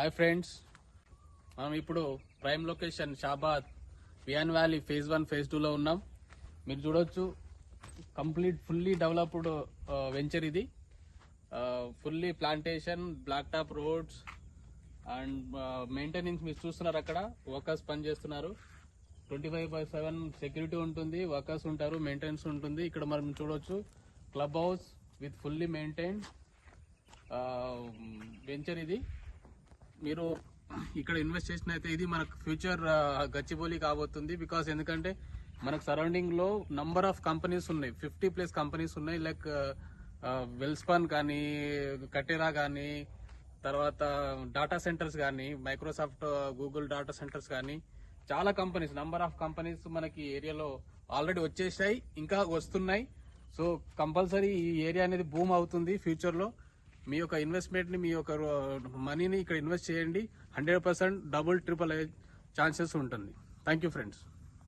Hi friends, మనం ఇప్పుడు prime location Shabad వియాన్ వ్యాలీ ఫేజ్ 1 ఫేజ్ 2 లో ఉన్నాం. మీరు చూడొచ్చు, కంప్లీట్ ఫుల్లీ డెవలప్డ్ వెంచర్ ఇది. Fully plantation, black top roads and maintenance మీరు చూస్తున్నారు. అక్కడ వర్కర్స్ పని చేస్తున్నారు. 24/7 సెక్యూరిటీ ఉంటుంది, వర్కర్స్ ఉంటారు, మెయింటెనెన్స్ ఉంటుంది. ఇక్కడ మనం చూడొచ్చు club house with fully maintained venture ఇది. మీరు ఇక్కడ ఇన్వెస్ట్ చేసినైతే ఇది మనకు ఫ్యూచర్ గచ్చిబౌలి కాబోతుంది. బికాస్ ఎందుకంటే మనకు సరౌండింగ్ లో నంబర్ ఆఫ్ కంపెనీస్ ఉన్నాయి, 50+ కంపెనీస్ ఉన్నాయి. లైక్ వెల్స్పాన్ కానీ, కటేరా కానీ, తర్వాత డాటా సెంటర్స్ కానీ, మైక్రోసాఫ్ట్, గూగుల్ డాటా సెంటర్స్ కానీ, చాలా కంపెనీస్, నంబర్ ఆఫ్ కంపెనీస్ మనకి ఏరియాలో ఆల్రెడీ వచ్చేసాయి, ఇంకా వస్తున్నాయి. సో కంపల్సరీ ఈ ఏరియా అనేది బూమ్ అవుతుంది ఫ్యూచర్ లో. మీ యొక్క ఇన్వెస్ట్మెంట్ ని, మీ యొక్క మనీని ఇక్కడ ఇన్వెస్ట్ చేయండి. 100% డబుల్ ట్రిపుల్ ఛాన్సెస్ ఉంటుంది. Thank you friends.